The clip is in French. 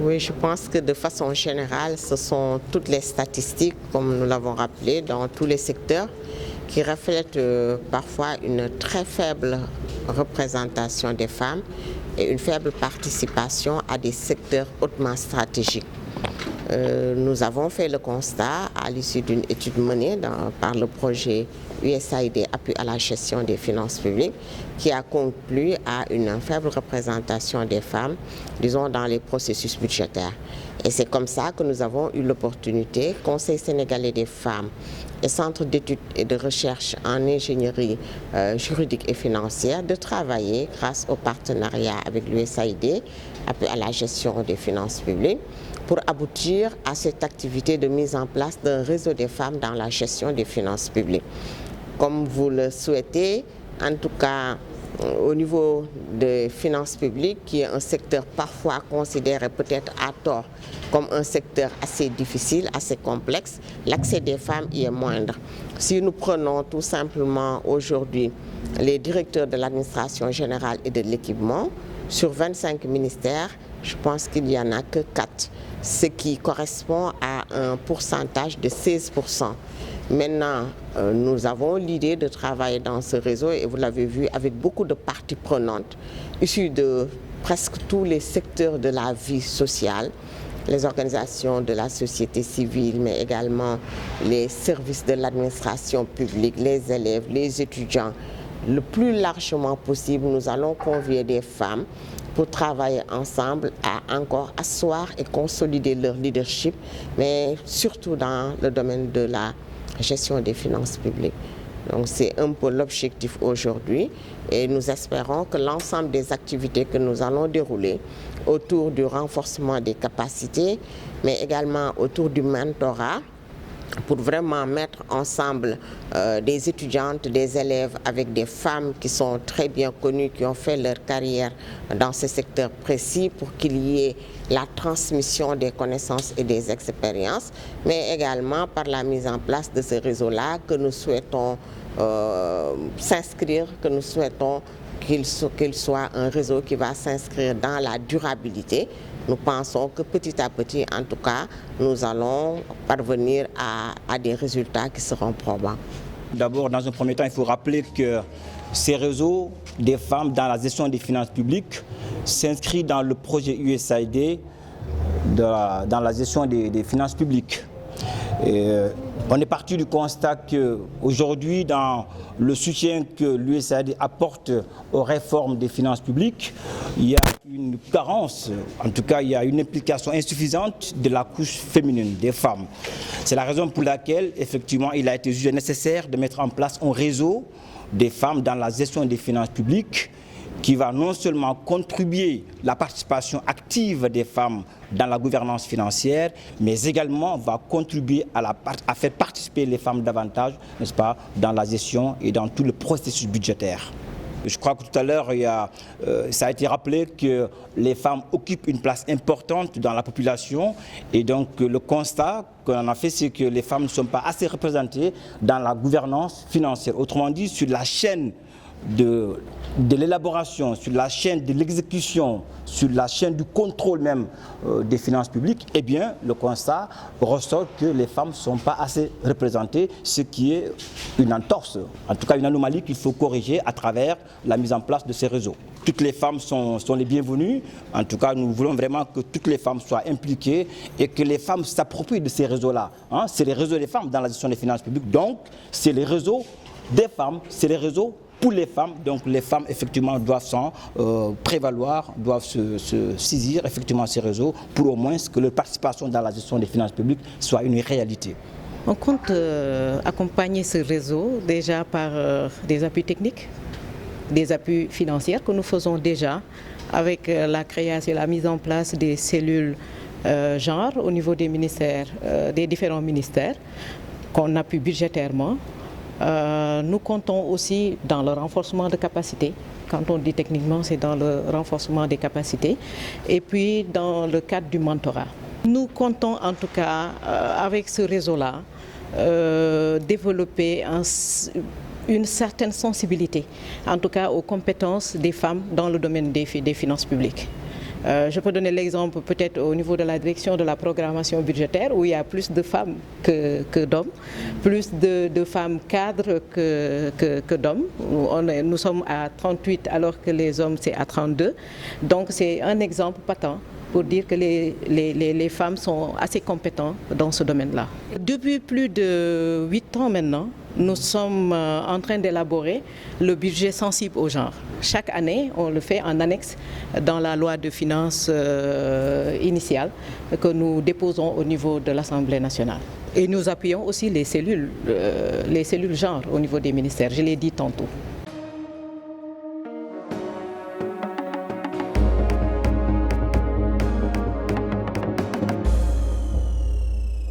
Oui, je pense que de façon générale, ce sont toutes les statistiques, comme nous l'avons rappelé, dans tous les secteurs, qui reflètent parfois une très faible représentation des femmes et une faible participation à des secteurs hautement stratégiques. Nous avons fait le constat à l'issue d'une étude menée par le projet USAID Appui à la gestion des finances publiques qui a conclu à une faible représentation des femmes, disons, dans les processus budgétaires. Et c'est comme ça que nous avons eu l'opportunité, Conseil sénégalais des femmes et Centre d'études et de recherche en ingénierie juridique et financière, de travailler grâce au partenariat avec l'USAID, Appui à la gestion des finances publiques, pour aboutir à cette activité de mise en place d'un réseau des femmes dans la gestion des finances publiques. Comme vous le souhaitez, en tout cas au niveau des finances publiques, qui est un secteur parfois considéré peut-être à tort comme un secteur assez difficile, assez complexe, l'accès des femmes y est moindre. Si nous prenons tout simplement aujourd'hui les directeurs de l'administration générale et de l'équipement, sur 25 ministères, je pense qu'il n'y en a que 4, ce qui correspond à un pourcentage de 16%. Maintenant, nous avons l'idée de travailler dans ce réseau et vous l'avez vu avec beaucoup de parties prenantes, issues de presque tous les secteurs de la vie sociale, les organisations de la société civile, mais également les services de l'administration publique, les élèves, les étudiants. Le plus largement possible, nous allons convier des femmes pour travailler ensemble à encore asseoir et consolider leur leadership, mais surtout dans le domaine de la gestion des finances publiques. Donc c'est un peu l'objectif aujourd'hui et nous espérons que l'ensemble des activités que nous allons dérouler autour du renforcement des capacités, mais également autour du mentorat, pour vraiment mettre ensemble des étudiantes, des élèves avec des femmes qui sont très bien connues, qui ont fait leur carrière dans ce secteur précis pour qu'il y ait la transmission des connaissances et des expériences, mais également par la mise en place de ce réseau-là que nous souhaitons s'inscrire, que nous souhaitons qu'il soit un réseau qui va s'inscrire dans la durabilité. Nous pensons que petit à petit, en tout cas, nous allons parvenir à des résultats qui seront probants. D'abord, dans un premier temps, il faut rappeler que ces réseaux des femmes dans la gestion des finances publiques s'inscrivent dans le projet USAID dans la gestion des finances publiques. On est parti du constat qu'aujourd'hui, dans le soutien que l'USAID apporte aux réformes des finances publiques, il y a une carence, en tout cas il y a une implication insuffisante de la couche féminine, des femmes. C'est la raison pour laquelle, effectivement, il a été jugé nécessaire de mettre en place un réseau des femmes dans la gestion des finances publiques qui va non seulement contribuer à la participation active des femmes dans la gouvernance financière, mais également va contribuer à faire participer les femmes davantage, n'est-ce pas, dans la gestion et dans tout le processus budgétaire. Je crois que tout à l'heure, ça a été rappelé que les femmes occupent une place importante dans la population et donc le constat qu'on a fait, c'est que les femmes ne sont pas assez représentées dans la gouvernance financière. Autrement dit, sur la chaîne de l'élaboration, sur la chaîne de l'exécution, sur la chaîne du contrôle même des finances publiques, eh bien, le constat ressort que les femmes ne sont pas assez représentées, ce qui est une entorse, en tout cas une anomalie qu'il faut corriger à travers la mise en place de ces réseaux. Toutes les femmes sont les bienvenues, en tout cas nous voulons vraiment que toutes les femmes soient impliquées et que les femmes s'approprient de ces réseaux-là. C'est les réseaux des femmes dans la gestion des finances publiques, donc c'est les réseaux des femmes, c'est les réseaux pour les femmes. Donc les femmes effectivement doivent s'en prévaloir, doivent se saisir effectivement ces réseaux pour au moins que leur participation dans la gestion des finances publiques soit une réalité. On compte accompagner ce réseau déjà par des appuis techniques, des appuis financiers que nous faisons déjà avec la création et la mise en place des cellules genre au niveau des ministères, des différents ministères qu'on appuie budgétairement. Nous comptons aussi dans le renforcement de capacités. Quand on dit techniquement, c'est dans le renforcement des capacités et puis dans le cadre du mentorat. Nous comptons en tout cas avec ce réseau-là développer une certaine sensibilité, en tout cas aux compétences des femmes dans le domaine des finances publiques. Je peux donner l'exemple peut-être au niveau de la direction de la programmation budgétaire où il y a plus de femmes que d'hommes, plus de femmes cadres que d'hommes. Nous sommes à 38 alors que les hommes c'est à 32. Donc c'est un exemple patent pour dire que les femmes sont assez compétentes dans ce domaine-là. Depuis plus de 8 ans maintenant, nous sommes en train d'élaborer le budget sensible au genre. Chaque année, on le fait en annexe dans la loi de finances initiale que nous déposons au niveau de l'Assemblée nationale. Et nous appuyons aussi les cellules genre au niveau des ministères, je l'ai dit tantôt.